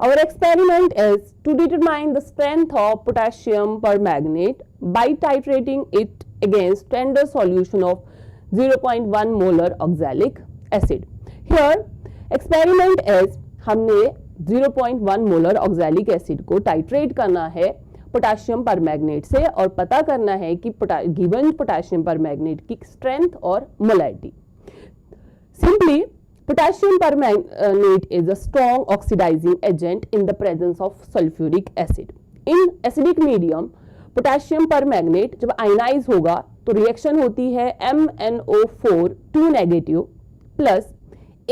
Our experiment is to determine the strength of potassium permanganate by titrating it against standard solution of 0.1 molar oxalic acid. Here experiment is हमने 0.1 molar oxalic acid को titrate करना है potassium permanganate से और पता करना है कि गिवन पोटेशियम परमैंगनेट की स्ट्रेंथ और molarity. Simply potassium permanganate is a strong oxidizing agent in the presence of sulfuric acid. In acidic medium potassium permanganate जब आयनाइज होगा तो रिएक्शन होती है MnO4 2 negative plus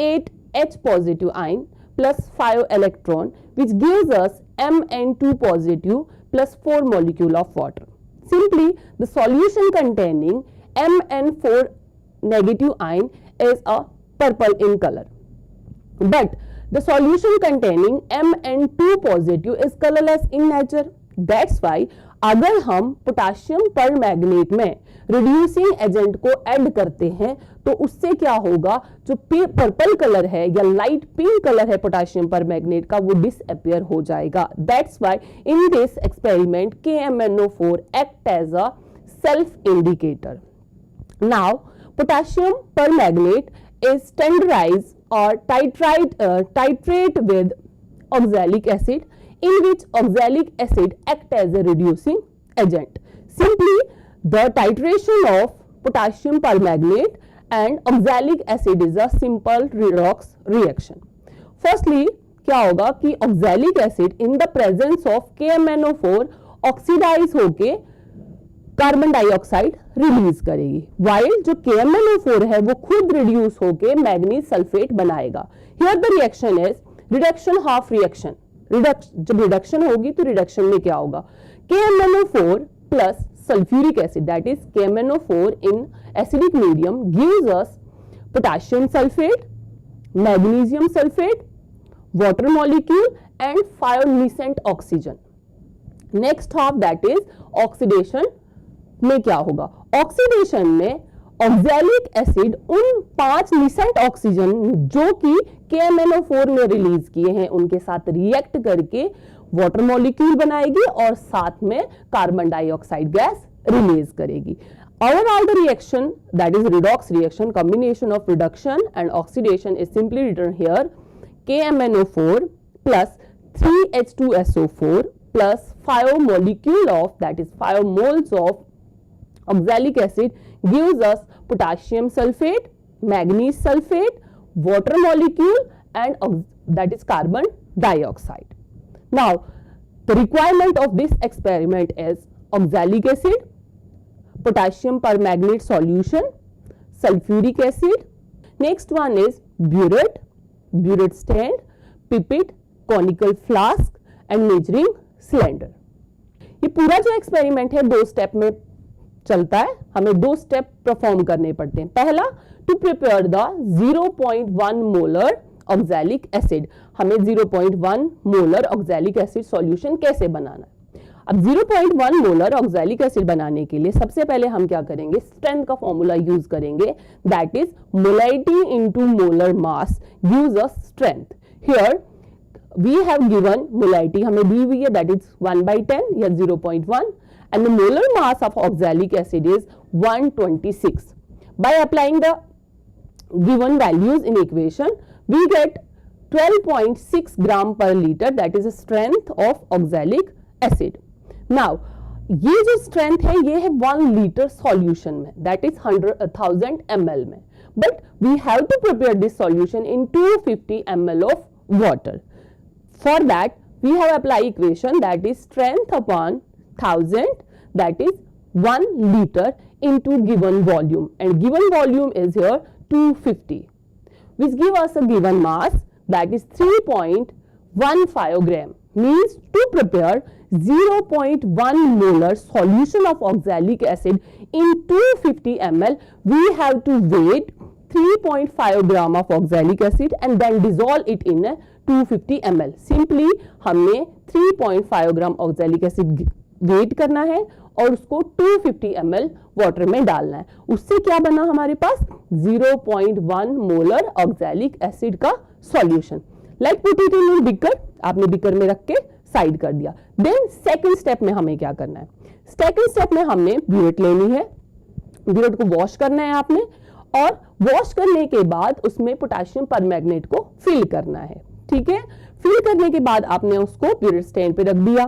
8H positive ion plus 5 electron which gives us Mn2 positive plus 4 molecule of water. Simply the solution containing Mn4 negative ion is a purple in color, but the solution containing Mn2 positive is colorless in nature. That's why अगर हम potassium permanganate में reducing agent को add करते हैं तो उससे क्या होगा, जो पर्पल कलर है या लाइट पिंक कलर है पोटेशियम परमैंगनेट का वो डिसअपियर हो जाएगा. That's why in this experiment KMnO4 act as a self indicator. Now potassium permanganate is standardized or titrate with oxalic acid in which oxalic acid act as a reducing agent. Simply the titration of potassium permanganate and oxalic acid is a simple redox reaction. Firstly क्या होगा कि oxalic acid in the presence of KMnO4 oxidize होके carbon dioxide release करेगी, while जो KMnO4 है वो खुद reduce होके मैग्नीज सल्फेट बनाएगा. Here the reaction is reduction half reaction. जब रिडक्शन होगी तो रिडक्शन में क्या होगा, KMnO4 plus sulphuric acid that is KMnO4 in acidic medium gives us potassium sulphate, magnesium sulphate, water molecule and five nascent oxygen. Next half that is oxidation में क्या होगा, oxidation में ऑक्सैलिक एसिड उन 5 निसेंट ऑक्सीजन जो कि KMnO4 में release किए हैं उनके साथ रिएक्ट करके वाटर मॉलिक्यूल बनाएगी और साथ में कार्बन डाइऑक्साइड गैस रिलीज करेगी. Overall the reaction, that is redox reaction, combination of reduction and oxidation is simply written here KMnO4 plus 3H2SO4 plus 5 molecule of, that is 5 moles of oxalic acid gives us potassium sulfate, manganese sulfate, water molecule and that is carbon dioxide. Now the requirement of this experiment is oxalic acid, potassium permanganate solution, sulfuric acid. Next one is burette, burette stand, pipette, conical flask and measuring cylinder. ये पूरा जो experiment है 2 step में चलता है, हमें 2 step perform करने पड़ते हैं. पहला to prepare the 0.1 molar oxalic acid. हमें 0.1 मोलर ऑक्सैलिक एसिड सॉल्यूशन कैसे बनाना है. अब 0.1 मोलर ऑक्सैलिक एसिड बनाने के लिए सबसे पहले हम क्या करेंगे, स्ट्रेंथ का फॉर्मूला यूज करेंगे, that is molarity into molar mass gives us strength. Here we have given molarity हमें दी हुई है दैट इज 1/10 या 0.1 and the molar mass of oxalic acid is 126. By applying the given values in equation we get 12.6 gram per liter, that is the strength of oxalic acid. Now ये जो strength है ये है 1 liter solution में, that is 100,000 ml में, but we have to prepare this solution in 250 ml of water. For that we have applied equation that is strength upon 1000, that is 1 liter into given volume, and given volume is here 250, which give us a given mass that is 3.15 gram. Means to prepare 0.1 molar solution of oxalic acid in 250 ml we have to weight 3.5 gram of oxalic acid and then dissolve it in 250 ml. Simply हमने 3.5 gram oxalic acid wait करना है और उसको 250 ml water में डालना है. उससे क्या बना हमारे पास 0.1 मोलर ऑक्सैलिक एसिड का solution. Like put it in beaker, आपने बीकर में रख के साइड कर दिया। देन सेकंड स्टेप में हमें क्या करना है, सेकंड स्टेप में हमने ब्यूरेट लेनी है, ब्यूरेट को वॉश करना है आपने, और वॉश करने के बाद उसमें पोटेशियम परमैंगनेट को फिल करना है, ठीक है। फिल करने के बाद आपने उसको ब्यूरेट स्टैंड पे रख दिया।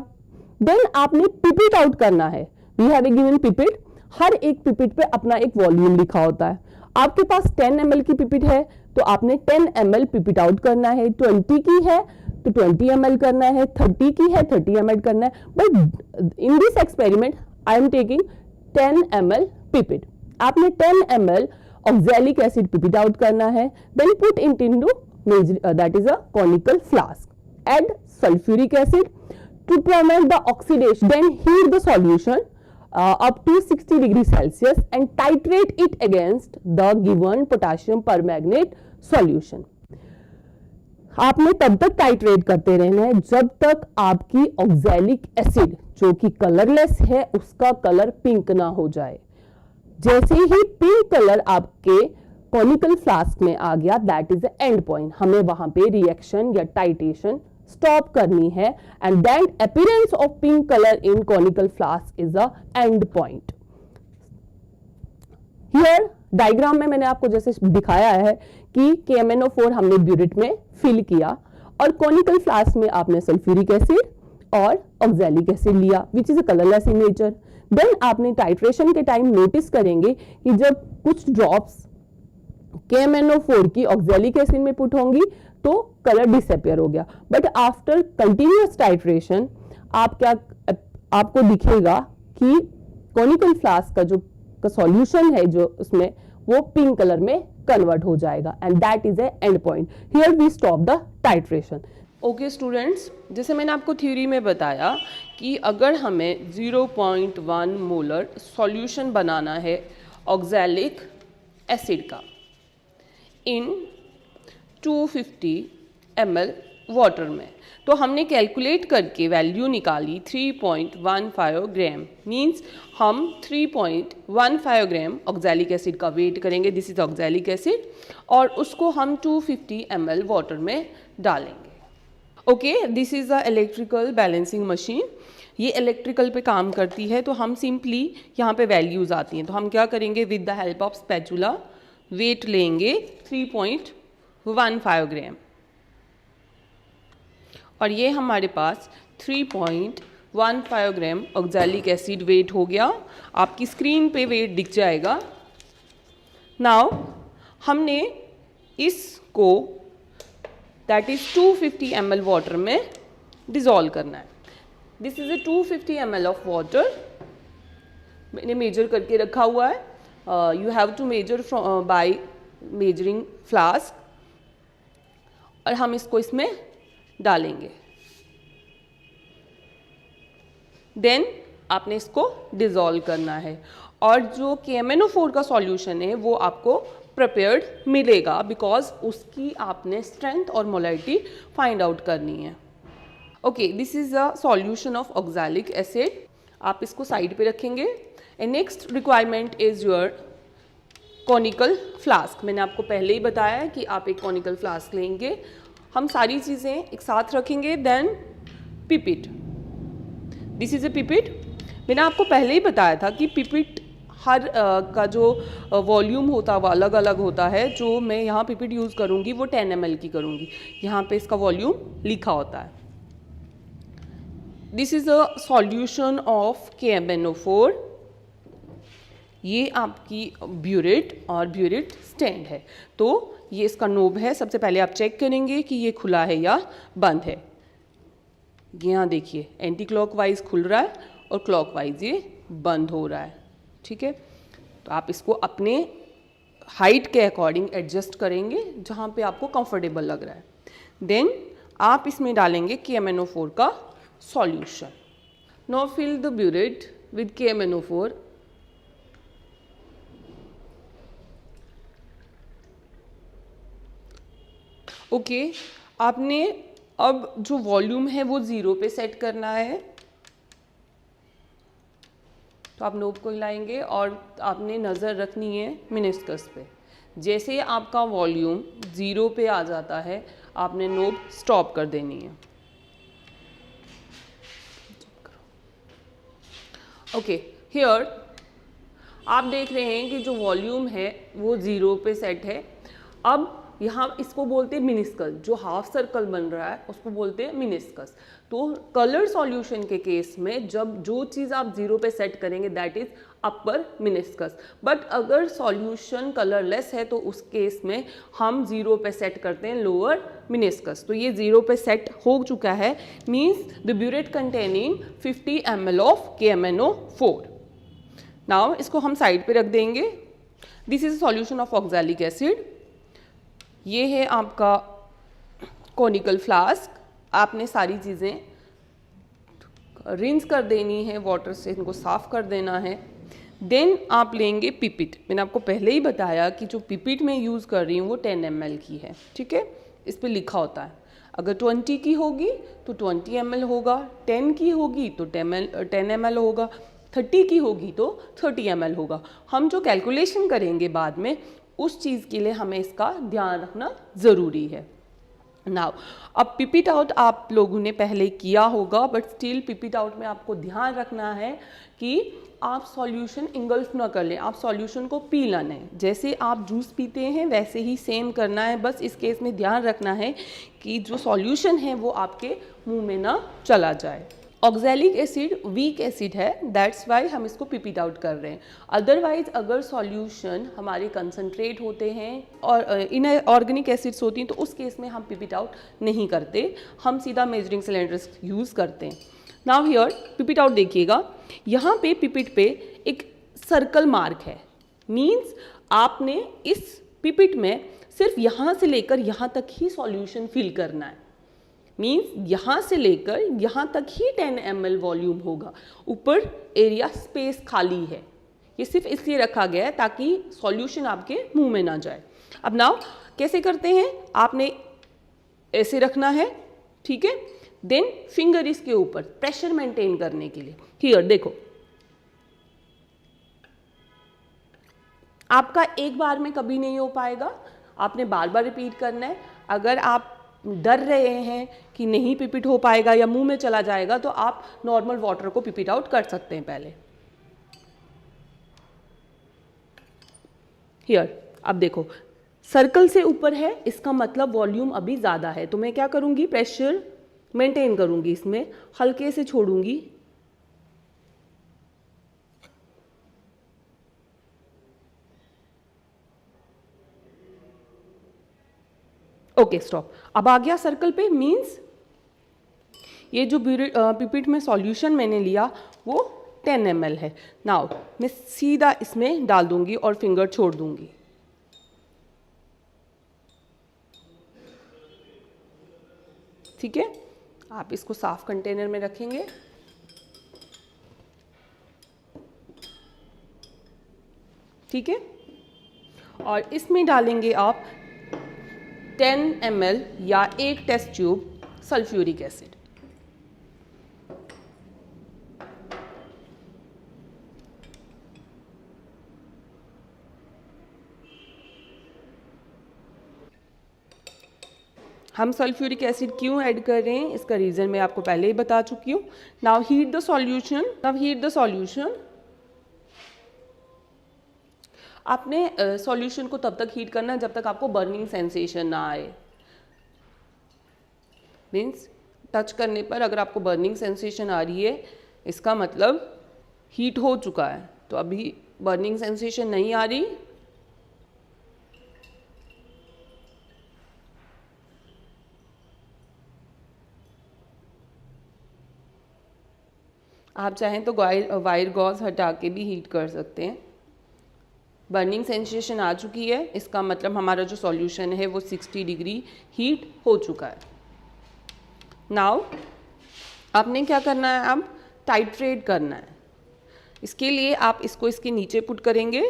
देन आपने पिपेट आउट करना है। We have a given pipette, हर एक पिपेट पे अपना एक वॉल्यूम लिखा होता है। आपके पास 10 ml की पिपेट है तो आपने 10 ml पिपेट आउट करना है, 20 की है तो 20 ml करना है, 30 की है 30 ml करना है। But in this experiment I am taking 10 ml pipette. आपने 10 ml oxalic acid pipette out करना है, then put it into that is a conical flask. Add sulfuric acid to prevent the oxidation. Then heat the solution up to 60 degrees Celsius and titrate it against the given potassium permanganate solution. आपने तब तक titrate करते रहना है जब तक आपकी oxalic acid जो कि कलरलेस है उसका कलर पिंक ना हो जाए। जैसे ही पिंक कलर आपके कॉनिकल फ्लास्क में आ गया, that is the end point. हमें वहां पे रिएक्शन या टाइट्रेशन स्टॉप करनी है and then appearance of pink colour in conical flask is the end point. Here diagram में मैंने आपको जैसे दिखाया है कि KMnO4 हमने ब्यूरेट में फिल किया और कॉनिकल फ्लास्क में आपने सल्फ्यूरिक एसिड और ऑक्सैलिक एसिड लिया which is a colourless in nature. Then आपने टाइट्रेशन के टाइम नोटिस करेंगे कि जब कुछ ड्रॉप्स KMnO4 की ऑक्सैलिक एसिड में पुट होंगी तो कलर डिसअपियर हो गया, बट आफ्टर कंटिन्यूअस टाइट्रेशन आपको दिखेगा कि कॉनिकल फ्लास्क का जो सॉल्यूशन है जो उसमें वो पिंक कलर में कन्वर्ट हो जाएगा and that is a end point. Here we stop the titration. Okay students, जैसे मैंने आपको थ्योरी में बताया कि अगर हमें 0.1 मोलर सॉल्यूशन बनाना है ऑक्सैलिक एसिड का इन 250 ml वाटर में, तो हमने कैलकुलेट करके वैल्यू निकाली 3.15 ग्राम। मीन्स हम 3.15 ग्राम ऑक्सैलिक एसिड का वेट करेंगे, दिस इज ऑक्सैलिक एसिड, और उसको हम 250 ml वाटर में डालेंगे। Okay, this is a electrical balancing machine. ये इलेक्ट्रिकल पे काम करती है, तो हम सिंपली यहाँ पे वैल्यूज आती हैं, तो हम क्या करेंगे with the help of spatula weight लेंगे 3.15 ग्राम, और ये हमारे पास 3.15 ग्राम ऑक्सैलिक एसिड वेट हो गया। आपकी स्क्रीन पे वेट दिख जाएगा। नाउ हमने इसको दैट इज 250 ml वाटर में डिजोल्व करना है। This is A 250 ml of water, मैंने मेजर करके रखा हुआ है। You have to measure by measuring flask, और हम इसको इसमें डालेंगे। देन आपने इसको डिजोल्व करना है, और जो KMnO4 का सॉल्यूशन है वो आपको प्रिपेयर्ड मिलेगा बिकॉज उसकी आपने स्ट्रेंथ और मोलैरिटी फाइंड आउट करनी है। Okay, this is a solution of oxalic acid. आप इसको साइड पे रखेंगे। And next requirement is your conical flask. मैंने आपको पहले ही बताया कि आप एक कॉनिकल फ्लास्क लेंगे, हम सारी चीज़ें एक साथ रखेंगे। Then pipette, this is a pipette. मैंने आपको पहले ही बताया था कि पिपेट हर का जो वॉल्यूम होता है वो अलग अलग होता है। जो मैं यहाँ पिपेट यूज़ करूँगी वो 10 ml की करूँगी, यहाँ पे इसका वॉल्यूम लिखा होता है। This is a solution of KMnO4। ये आपकी ब्यूरेट और ब्यूरेट स्टैंड है, तो ये इसका नोब है। सबसे पहले आप चेक करेंगे कि ये खुला है या बंद है। यहाँ देखिए एंटी क्लॉकवाइज खुल रहा है और क्लॉकवाइज ये बंद हो रहा है, ठीक है। तो आप इसको अपने हाइट के अकॉर्डिंग एडजस्ट करेंगे जहाँ पे आपको कंफर्टेबल लग रहा है। देन आप इसमें डालेंगे KMnO4 का solution. Now fill the burette with KMnO4। Okay, आपने अब जो वॉल्यूम है वो 0 पे सेट करना है, तो आप नोब को हिलाएंगे और आपने नज़र रखनी है मिनिस्कस पे। जैसे आपका वॉल्यूम 0 पे आ जाता है, आपने नोब स्टॉप कर देनी है। ओके, हियर आप देख रहे हैं कि जो वॉल्यूम है वो 0 पे सेट है। अब यहाँ इसको बोलते हैं मिनिस्कस, जो हाफ सर्कल बन रहा है उसको बोलते हैं मिनिस्कस। तो कलर सॉल्यूशन के केस में जब जो चीज़ आप 0 पे सेट करेंगे that is upper meniscus, but अगर सॉल्यूशन कलरलेस है तो उस केस में हम 0 पे सेट करते हैं लोअर मिनिस्कस। तो ये 0 पे सेट हो चुका है, means the burette containing 50 ml of KMnO4। Now इसको हम साइड पे रख देंगे। This is solution of oxalic acid. ये है आपका कॉनिकल फ्लास्क। आपने सारी चीज़ें रिंस कर देनी है वाटर से, इनको साफ कर देना है। देन आप लेंगे पिपिट। मैंने आपको पहले ही बताया कि जो पिपिट मैं यूज़ कर रही हूँ वो 10 ml की है, ठीक है, इस पे लिखा होता है। अगर 20 की होगी तो 20 ml होगा, 10 की होगी तो 10 ml होगा, 30 की होगी तो 30 ml होगा। हम जो कैलकुलेशन करेंगे बाद में उस चीज़ के लिए हमें इसका ध्यान रखना ज़रूरी है। नाउ अब पिपिट आउट आप लोगों ने पहले किया होगा, बट स्टिल पिपिट आउट में आपको ध्यान रखना है कि आप सॉल्यूशन इंगल्फ ना कर लें, आप सॉल्यूशन को पी लेना है। जैसे आप जूस पीते हैं वैसे ही सेम करना है, बस इस केस में ध्यान रखना है कि जो सॉल्यूशन है वो आपके मुंह में ना चला जाए। ऑक्सैलिक एसिड वीक एसिड है, दैट्स वाई हम इसको पिपिट आउट कर रहे हैं। अदरवाइज अगर सॉल्यूशन हमारे कंसनट्रेट होते हैं और इनऑर्गेनिक एसिड्स होती हैं तो उस केस में हम पिपिट आउट नहीं करते, हम सीधा मेजरिंग सिलेंडर्स यूज़ करते हैं। नाउ हियर पिपिट आउट देखिएगा, यहाँ पे पिपिट पे एक सर्कल मार्क है, मीन्स आपने इस पिपिट में सिर्फ यहाँ से लेकर यहाँ तक ही सॉल्यूशन फिल करना है। मीन्स यहाँ से लेकर यहाँ तक ही 10 ml वॉल्यूम होगा, ऊपर एरिया स्पेस खाली है। ये सिर्फ इसलिए रखा गया है ताकि सॉल्यूशन आपके मुंह में ना जाए। अब नाउ कैसे करते हैं, आपने ऐसे रखना है, ठीक है, देन फिंगर इसके ऊपर प्रेशर मेंटेन करने के लिए। हियर देखो, आपका एक बार में कभी नहीं हो पाएगा, आपने बार बार रिपीट करना है। अगर आप डर रहे हैं कि नहीं पिपिट हो पाएगा या मुंह में चला जाएगा तो आप नॉर्मल वाटर को पिपिट आउट कर सकते हैं पहले। हियर अब देखो, सर्कल से ऊपर है, इसका मतलब वॉल्यूम अभी ज़्यादा है, तो मैं क्या करूँगी, प्रेशर मेंटेन करूँगी, इसमें हल्के से छोड़ूंगी। Okay stop. अब आ गया सर्कल पे, मीन्स ये जो पिपिट में सॉल्यूशन मैंने लिया वो 10 ml है। नाउ मैं सीधा इसमें डाल दूंगी और फिंगर छोड़ दूंगी। ठीक है, आप इसको साफ कंटेनर में रखेंगे। ठीक है, और इसमें डालेंगे आप 10 ml या एक टेस्ट ट्यूब सल्फ्यूरिक एसिड। हम सल्फ्यूरिक एसिड क्यों ऐड कर रहे हैं, इसका रीज़न मैं आपको पहले ही बता चुकी हूँ। Now heat the solution. आपने सॉल्यूशन को तब तक हीट करना है जब तक आपको बर्निंग सेंसेशन ना आए। मीन्स टच करने पर अगर आपको बर्निंग सेंसेशन आ रही है, इसका मतलब हीट हो चुका है। तो अभी बर्निंग सेंसेशन नहीं आ रही, आप चाहें तो वायर गॉज हटा के भी हीट कर सकते हैं। बर्निंग सेंसेशन आ चुकी है, इसका मतलब हमारा जो सॉल्यूशन है वो 60 डिग्री हीट हो चुका है। नाउ आपने क्या करना है, अब टाइट्रेट करना है। इसके लिए आप इसको इसके नीचे पुट करेंगे।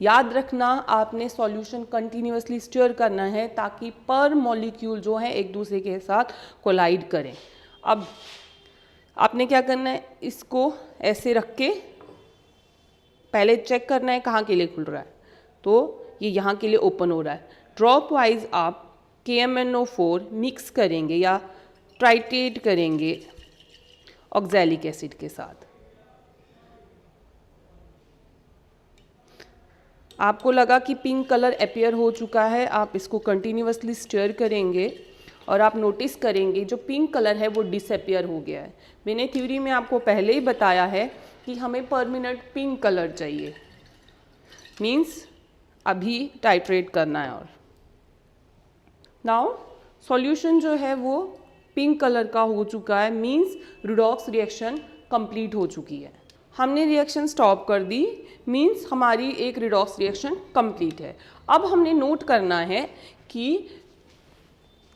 याद रखना, आपने सॉल्यूशन कंटिन्यूअसली स्टिर करना है ताकि पर मॉलिक्यूल जो है एक दूसरे के साथ कोलाइड करें। अब आपने क्या करना है, इसको ऐसे रख के पहले चेक करना है कहाँ के लिए खुल रहा है, तो ये यहाँ के लिए ओपन हो रहा है। ड्रॉप वाइज आप KMnO4 मिक्स करेंगे या ट्राइटेट करेंगे ऑक्सैलिक एसिड के साथ। आपको लगा कि पिंक कलर अपीयर हो चुका है, आप इसको कंटिन्यूअसली स्टर करेंगे और आप नोटिस करेंगे जो पिंक कलर है वो डिसअपियर हो गया है। मैंने थ्योरी में आपको पहले ही बताया है कि हमें पर मिनट पिंक कलर चाहिए, मीन्स अभी टाइट्रेट करना है। और नाउ सॉल्यूशन जो है वो पिंक कलर का हो चुका है, मीन्स रिडॉक्स रिएक्शन कंप्लीट हो चुकी है। हमने रिएक्शन स्टॉप कर दी, मीन्स हमारी एक रिडॉक्स रिएक्शन कंप्लीट है। अब हमने नोट करना है कि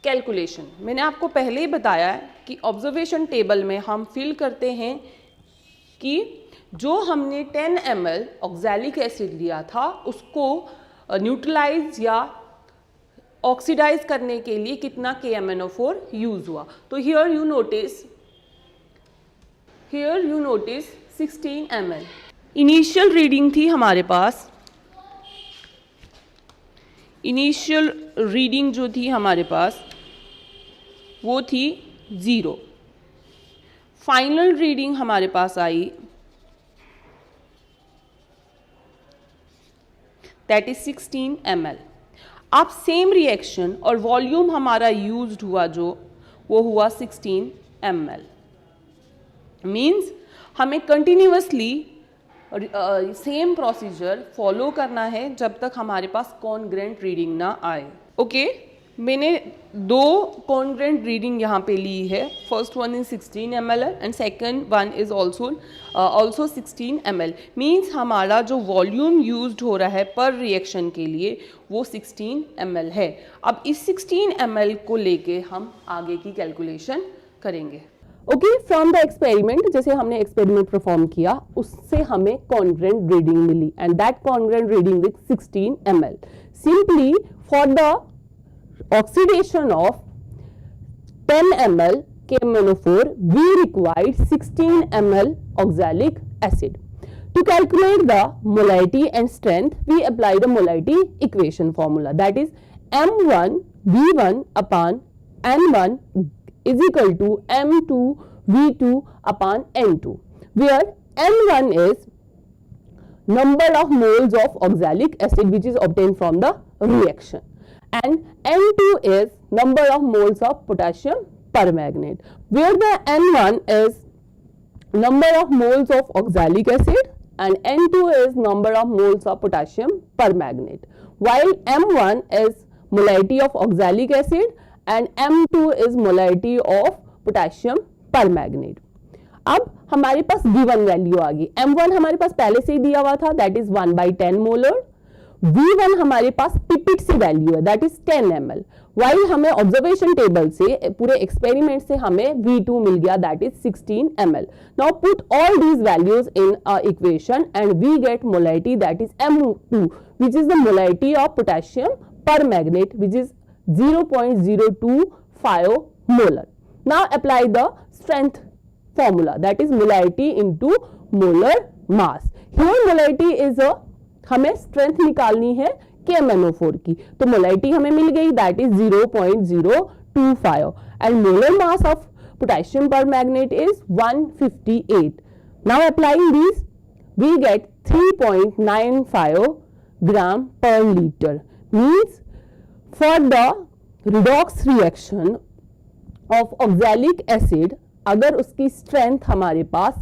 कैलकुलेशन, मैंने आपको पहले ही बताया है कि ऑब्जर्वेशन टेबल में हम फिल करते हैं कि जो हमने 10 ml ऑक्सैलिक एसिड लिया था उसको न्यूट्रलाइज या ऑक्सीडाइज करने के लिए कितना KMnO4 यूज हुआ। तो here you notice 16 ml। Initial reading थी हमारे पास, इनिशियल रीडिंग जो थी हमारे पास वो थी 0। फाइनल रीडिंग हमारे पास आई दैट इज 16 ml। अब सेम रिएक्शन और वॉल्यूम हमारा यूज्ड हुआ जो वो हुआ 16 ml। मीन्स हमें कंटिन्यूअसली सेम प्रोसीजर फॉलो करना है जब तक हमारे पास कॉन्ग्रेंट रीडिंग ना आए। ओके, मैंने 2 कॉन्ग्रेंट रीडिंग यहाँ पे ली है। First one is 16 ml and second one is also 16 ml। Means हमारा जो वॉल्यूम यूज्ड हो रहा है पर रिएक्शन के लिए वो 16 ml है। अब इस 16 ml को लेके हम आगे की कैलकुलेशन करेंगे। ओके, फ्रॉम द एक्सपेरिमेंट, जैसे हमने एक्सपेरिमेंट परफॉर्म किया उससे हमें कॉन्ग्रेंट रीडिंग मिली and that congruent reading with 16 ml। Simply for the oxidation of 10 ml KMnO4 we required 16 ml oxalic acid. To calculate the molality and strength we apply the molality equation formula, that is M1 V1 upon N1 is equal to M2 V2 upon N2, where N1 is number of moles of oxalic acid which is obtained from the reaction and N2 is number of moles of potassium permanganate, where the N1 is number of moles of oxalic acid and N2 is number of moles of potassium permanganate, while M1 is molality of oxalic acid and M2 is molality of potassium permanganate। अब हमारे पास given value आ गई। M1 हमारे पास पहले से ही दिया हुआ था, that is 1/10 molar. V1 हमारे पास पिपिट से वैल्यू है, दैट इज 10 ml, वाइल हमें ऑब्जर्वेशन टेबल से पूरे एक्सपेरिमेंट से हमें V2 मिल गया, that is 16 ml। Now put all these values in equation and we get molarity that is M2 which is the molarity of potassium permanganate which is 0.025 molar. Now apply the strength formula, that is molarity into molar mass. Here molarity is हमें strength निकालनी है KMnO4 की, तो molarity हमें मिल गई that is 0.025 and molar mass of potassium permanganate is 158। Now applying this we get 3.95 gram per litre. Means for the redox reaction of oxalic acid अगर उसकी स्ट्रेंथ हमारे पास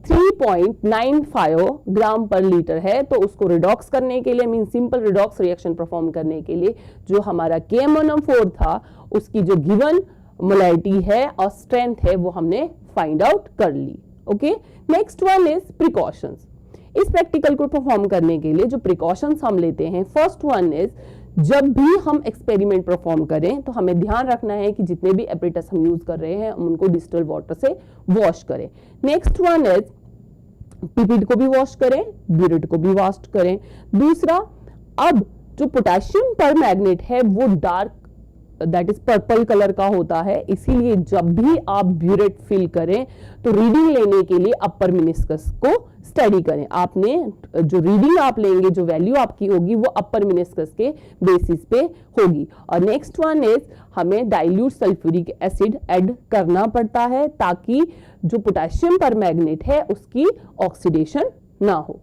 3.95 ग्राम पर लीटर है तो उसको रिडॉक्स करने के लिए, mean simple redox reaction perform करने के लिए जो हमारा KMnO4 था उसकी जो गिवन मोलैरिटी है और स्ट्रेंथ है वो हमने फाइंड आउट कर ली। Okay, next one is precautions. इस प्रैक्टिकल को परफॉर्म करने के लिए जो प्रिकॉशंस हम लेते हैं, फर्स्ट वन इज जब भी हम एक्सपेरिमेंट परफॉर्म करें तो हमें ध्यान रखना है कि जितने भी एपरेटस हम यूज कर रहे हैं हम उनको डिस्टिल वाटर से वॉश करें। नेक्स्ट वन इज पिपिट को भी वॉश करें, ब्यूरेट को भी वॉश करें। दूसरा, अब जो पोटेशियम परमैंगनेट है वो dark that is purple colour का होता है, इसीलिए जब भी आप ब्यूरेट फिल करें तो रीडिंग लेने के लिए अपर मिनिस्कस को स्टडी करें। आपने जो रीडिंग आप लेंगे, जो वैल्यू आपकी होगी वो अपर मिनिस्कस के बेसिस पे होगी। और नेक्स्ट वन इज हमें डाइल्यूट सल्फ्यूरिक एसिड ऐड करना पड़ता है ताकि जो पोटेशियम परमैंगनेट है उसकी ऑक्सीडेशन ना हो।